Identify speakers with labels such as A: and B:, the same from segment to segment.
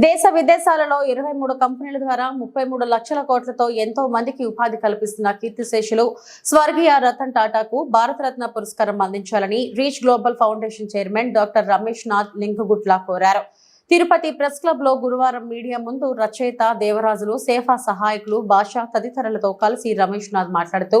A: దేశ విదేశాలలో 23 కంపెనీల ద్వారా 33 లక్షల కోట్లతో ఎంతో మందికి ఉపాధి కల్పిస్తున్న కీర్తిశేషులు స్వర్గీయ రతన్ టాటాకు భారతరత్న పురస్కారం అందించాలని reach global foundation chairman doctor Ramesh Nath Lingugutla కోరారు. తిరుపతి ప్రెస్ క్లబ్ లో గురువారం మీడియా ముందు రచయిత దేవరాజులు, సేఫా సహాయకులు, భాష తదితరులతో కలిసి రమేష్ నాథ్ మాట్లాడుతూ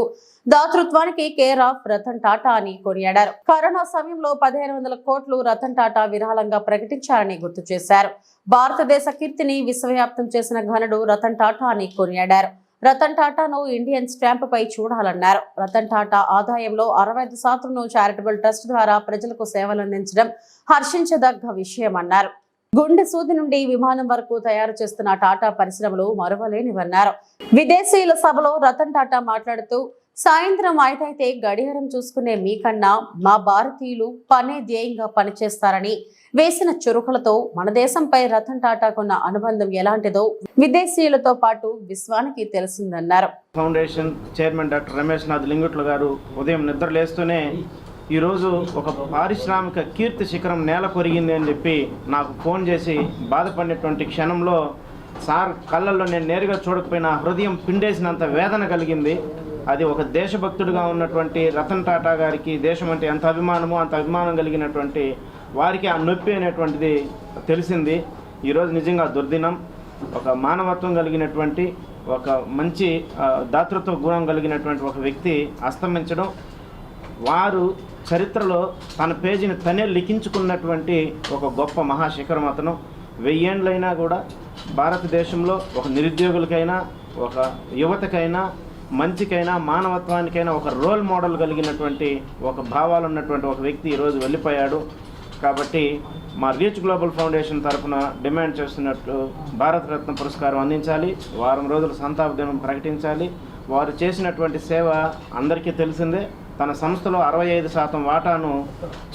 A: దాతృత్వానికి కేర్ ఆఫ్ రతన్ టాటా అని కొనియాడారు. కరోనా సమయంలో 1500 కోట్లు రతన్ టాటా విరాళంగా ప్రకటించారని గుర్తు చేశారు. భారతదేశ కీర్తిని విశ్వవ్యాప్తం చేసిన ఘనుడు రతన్ టాటా అని కొనియాడారు. రతన్ టాటాను ఇండియన్ స్టాంప్ పై చూడాలన్నారు. రతన్ టాటా ఆదాయంలో 65% చారిటబుల్ ట్రస్ట్ ద్వారా ప్రజలకు సేవలందించడం హర్షించదగ్గ విషయమన్నారు. గుండె సూది నుండి విమానం వరకు తయారు చేస్తున్న టాటా పరిశ్రమలు మరువలేనివన్నారు. విదేశీయుల సభలో రతన్ టాటా మాట్లాడుతూ సాయంత్రం అయితే గడియారం చూసుకునే మీకన్నా మా భారతీయులు పనే ధ్యేయంగా పనిచేస్తారని, వేసిన చురుకులతో మన దేశంపై రతన్ టాటాకున్న అనుబంధం ఎలాంటిదో విదేశీయులతో పాటు విశ్వానికి తెలిసిందన్నారు.
B: Foundation chairman doctor Ramesh Nath Lingutla garu ఉదయం నిద్రలేస్తూనే ఈరోజు ఒక పారిశ్రామిక కీర్తి శిఖరం నేల కొరిగింది అని చెప్పి నాకు ఫోన్ చేసి బాధపడినటువంటి క్షణంలో సార్ కళ్ళల్లో నేను నేరుగా చూడకపోయినా హృదయం పిండేసినంత వేదన కలిగింది. అది ఒక దేశభక్తుడిగా ఉన్నటువంటి రతన్ టాటా గారికి దేశం అంటే ఎంత అభిమానమో అంత అభిమానం కలిగినటువంటి వారికి ఆ నొప్పి అనేటువంటిది తెలిసింది. ఈరోజు నిజంగా దుర్దినం. ఒక మానవత్వం కలిగినటువంటి ఒక మంచి దాతృత్వ గుణం కలిగినటువంటి ఒక వ్యక్తి అస్తమించడం, వారు చరిత్రలో తన పేజీని తనే లిఖించుకున్నటువంటి ఒక గొప్ప మహాశిఖరం అతను. 1000 ఏళ్ళైనా కూడా భారతదేశంలో ఒక నిరుద్యోగులకైనా, ఒక యువతకైనా, మంచికైనా, మానవత్వానికైనా ఒక రోల్ మోడల్ కలిగినటువంటి ఒక భావాలు ఉన్నటువంటి ఒక వ్యక్తి ఈరోజు వెళ్ళిపోయాడు. కాబట్టి మా రీచ్ గ్లోబల్ ఫౌండేషన్ తరఫున డిమాండ్ చేస్తున్నట్టు భారతరత్న పురస్కారం అందించాలి, వారం రోజుల సంతాప దినం ప్రకటించాలి. వారు చేసినటువంటి సేవ అందరికీ తెలిసిందే. తన సంస్థలో 65% వాటాను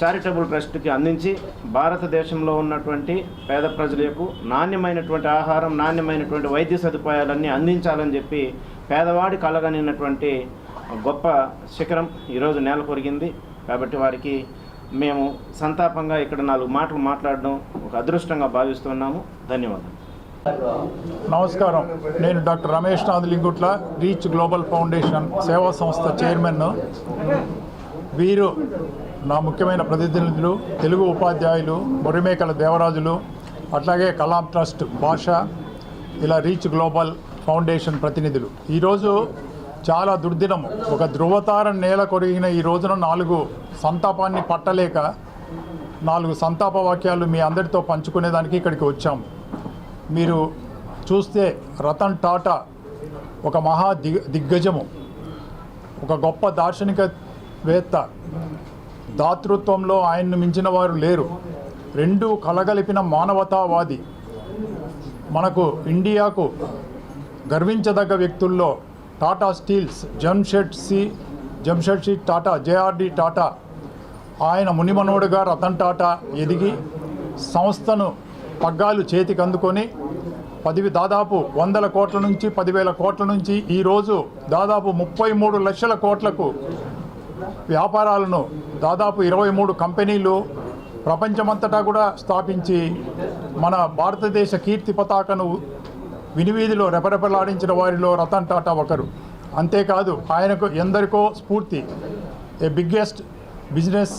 B: చారిటబుల్ ట్రస్ట్కి అందించి భారతదేశంలో ఉన్నటువంటి పేద ప్రజలకు నాణ్యమైనటువంటి ఆహారం, నాణ్యమైనటువంటి వైద్య సదుపాయాలన్నీ అందించాలని చెప్పి పేదవాడి కలగనినటువంటి గొప్ప శిఖరం ఈరోజు నేల కొరిగింది. కాబట్టి వారికి మేము సంతాపంగా ఇక్కడ 4 మాటలు మాట్లాడడం ఒక అదృష్టంగా భావిస్తున్నాము. ధన్యవాదాలు.
C: నమస్కారం. నేను doctor Ramesh Nath Lingutla, reach global foundation సేవా సంస్థ చైర్మన్. వీరు నా ముఖ్యమైన ప్రతినిధులు, తెలుగు ఉపాధ్యాయులు, బొరిమేకల దేవరాజులు, అట్లాగే కలాం ట్రస్ట్ భాష, ఇలా రీచ్ గ్లోబల్ ఫౌండేషన్ ప్రతినిధులు. ఈరోజు చాలా దుర్దినం. ఒక ధృవతార నేల కొరిగిన ఈ రోజున 4 సంతాపాన్ని పట్టలేక 4 సంతాప వాక్యాలు మీ అందరితో పంచుకునేదానికి ఇక్కడికి వచ్చాము. మీరు చూస్తే రతన్ టాటా ఒక మహా దిగ్గజము, ఒక గొప్ప దార్శనికవేత్త. దాతృత్వంలో ఆయన్ను మించిన వారు లేరు. 2 కలగలిపిన మానవతావాది. మనకు ఇండియాకు గర్వించదగ్గ వ్యక్తుల్లో టాటా స్టీల్స్, జంషెడ్జీ టాటా, జేఆర్డి టాటా, ఆయన మునిమనోడుగా రతన్ టాటా ఎదిగి సంస్థను పగ్గాలు చేతికి అందుకొని దాదాపు 100 కోట్ల నుంచి 10,000 కోట్ల నుంచి ఈరోజు దాదాపు 33 లక్షల కోట్లకు వ్యాపారాలను, దాదాపు 23 కంపెనీలు ప్రపంచమంతటా కూడా స్థాపించి మన భారతదేశ కీర్తి పతాకను వినివీధిలో రెపరెపలాడించిన వారిలో రతన్ టాటా ఒకరు. అంతేకాదు ఆయనకు ఎందరికో స్ఫూర్తి. A biggest business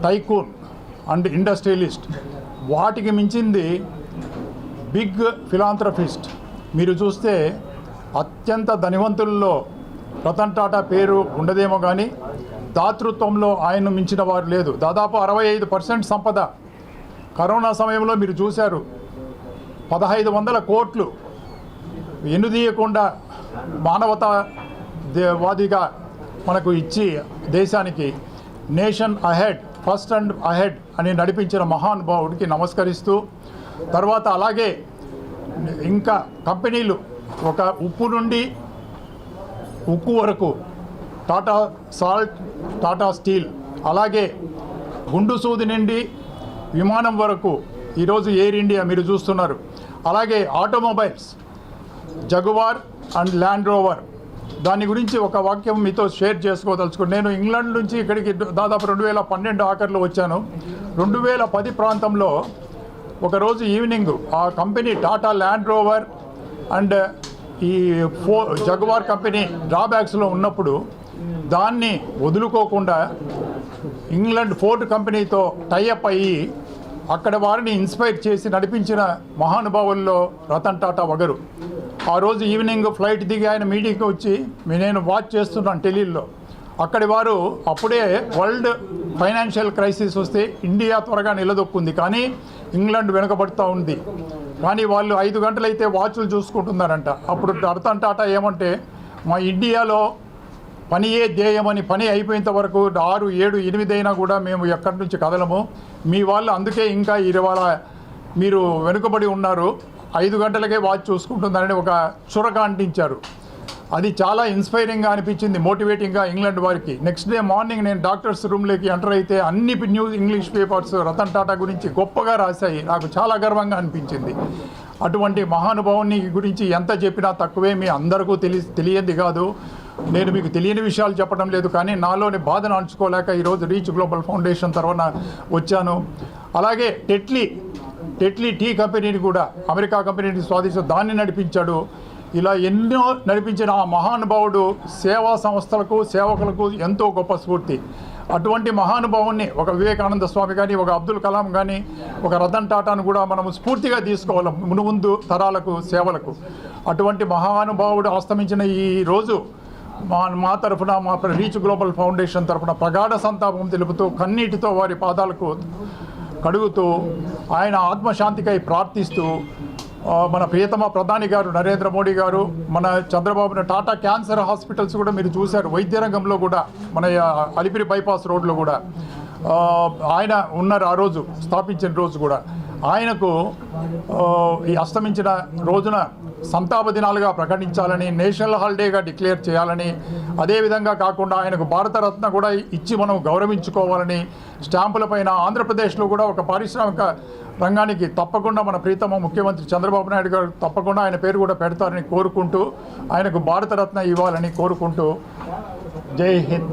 C: tycoon and industrialist. వాటికి మించింది బిగ్ ఫిలాంథ్రఫిస్ట్. మీరు చూస్తే అత్యంత ధనివంతుల్లో రతన్ టాటా పేరు ఉండదేమో కానీ దాతృత్వంలో ఆయన్ను మించిన వారు లేదు. దాదాపు 65% సంపద. కరోనా సమయంలో మీరు చూశారు, 1500 కోట్లు ఎన్నుదీయకుండా మానవతావాదిగా మనకు ఇచ్చి దేశానికి nation ahead, first and ahead అని నడిపించిన మహానుభావుడికి నమస్కరిస్తూ, తర్వాత అలాగే ఇంకా కంపెనీలు, ఒక ఉప్పు నుండి ఉక్కు వరకు, టాటా సాల్ట్, టాటా స్టీల్, అలాగే గుండు సూది నుండి విమానం వరకు ఈరోజు ఎయిర్ ఇండియా మీరు చూస్తున్నారు. అలాగే ఆటోమొబైల్స్, జగువార్ అండ్ ల్యాండ్ రోవర్. దాని గురించి ఒక వాక్యం మీతో షేర్ చేసుకోదలుచుకున్నాను. నేను ఇంగ్లాండ్ నుంచి ఇక్కడికి దాదాపు 2012 ఆఖరిలో వచ్చాను. 2010 ప్రాంతంలో ఒకరోజు ఈవినింగ్ ఆ company Tata land rover and ఈ జగ్వార్ కంపెనీ డ్రాబ్యాక్స్లో ఉన్నప్పుడు దాన్ని వదులుకోకుండా ఇంగ్లాండ్ ఫోర్డ్ కంపెనీతో టైఅప్ అయ్యి అక్కడ వారిని ఇన్స్పైర్ చేసి నడిపించిన మహానుభావుల్లో రతన్ టాటా ఒకరు. ఆ రోజు ఈవినింగ్ ఫ్లైట్ దిగి ఆయన మీటింగ్కి వచ్చి నేను వాచ్ చేస్తున్నాను ఢిల్లీలో. అక్కడి వారు అప్పుడే వరల్డ్ ఫైనాన్షియల్ క్రైసిస్ వస్తే ఇండియా త్వరగా నిలదొక్కుంది, కానీ ఇంగ్లాండ్ వెనుకబడుతూ ఉంది. కానీ వాళ్ళు 5 గంటలైతే వాచ్లు చూసుకుంటున్నారంట. అప్పుడు రతన్ టాటా ఏమంటే, మా ఇండియాలో పనియే ధ్యేయమని, పని అయిపోయేంత వరకు 6, 7, 8 అయినా కూడా మేము ఎక్కడి నుంచి కదలము. మీ వాళ్ళు అందుకే ఇంకా ఇవాళ మీరు వెనుకబడి ఉన్నారు, 5 గంటలకే వాచ్ చూసుకుంటుందని ఒక చురక అంటించారు. అది చాలా ఇన్స్పైరింగ్గా అనిపించింది, మోటివేటింగ్గా ఇంగ్లాండ్ వారికి. నెక్స్ట్ డే మార్నింగ్ నేను డాక్టర్స్ రూమ్లోకి ఎంటర్ అయితే అన్ని ఇంగ్లీష్ పేపర్స్ రతన్ టాటా గురించి గొప్పగా రాశాయి. నాకు చాలా గర్వంగా అనిపించింది. అటువంటి మహానుభావుని గురించి ఎంత చెప్పినా తక్కువే. మీ అందరికీ తెలియంది కాదు, నేను మీకు తెలియని విషయాలు చెప్పడం లేదు, కానీ నాలోని బాధను అంచుకోలేక ఈరోజు రీచ్ గ్లోబల్ ఫౌండేషన్ తరఫున వచ్చాను. అలాగే టెట్లీ టీ కంపెనీని కూడా అమెరికా కంపెనీని స్వాధీనం దాన్ని నడిపించాడు. ఇలా ఎన్నో నడిపించిన ఆ మహానుభావుడు సేవా సంస్థలకు సేవకులకు ఎంతో గొప్ప స్ఫూర్తి. అటువంటి మహానుభావుని ఒక వివేకానంద స్వామి కానీ, ఒక అబ్దుల్ కలాం కానీ, ఒక రతన్ టాటాను కూడా మనం స్ఫూర్తిగా తీసుకోవాలి మునుముందు తరాలకు సేవలకు. అటువంటి మహానుభావుడు అస్తమించిన ఈ రోజు మా తరఫున, మా రీచ్ గ్లోబల్ ఫౌండేషన్ తరఫున ప్రగాఢ సంతాపం తెలుపుతూ కన్నీటితో వారి పాదాలకు కడుగుతూ ఆయన ఆత్మశాంతికై ప్రార్థిస్తూ మన ప్రియతమ ప్రధాని గారు నరేంద్ర మోడీ గారు, మన చంద్రబాబు టాటా క్యాన్సర్ హాస్పిటల్స్ కూడా మీరు చూశారు, వైద్య రంగంలో కూడా మన అలిపిరి బైపాస్ రోడ్లో కూడా ఆయన ఉన్నారు. ఆ రోజు స్థాపించిన రోజు కూడా ఆయనకు ఈ అస్తమించిన రోజున సంతాప దినాలుగా ప్రకటించాలని, నేషనల్ హాలిడేగా డిక్లేర్ చేయాలని, అదేవిధంగా కాకుండా ఆయనకు భారతరత్న కూడా ఇచ్చి మనం గౌరవించుకోవాలని, స్టాంపులపైన ఆంధ్రప్రదేశ్లో కూడా ఒక పారిశ్రామిక రంగానికి తప్పకుండా మన ప్రీతమ ముఖ్యమంత్రి చంద్రబాబు నాయుడు గారు తప్పకుండా ఆయన పేరు కూడా పెడతారని కోరుకుంటూ, ఆయనకు భారతరత్న ఇవ్వాలని కోరుకుంటూ, జై హింద్.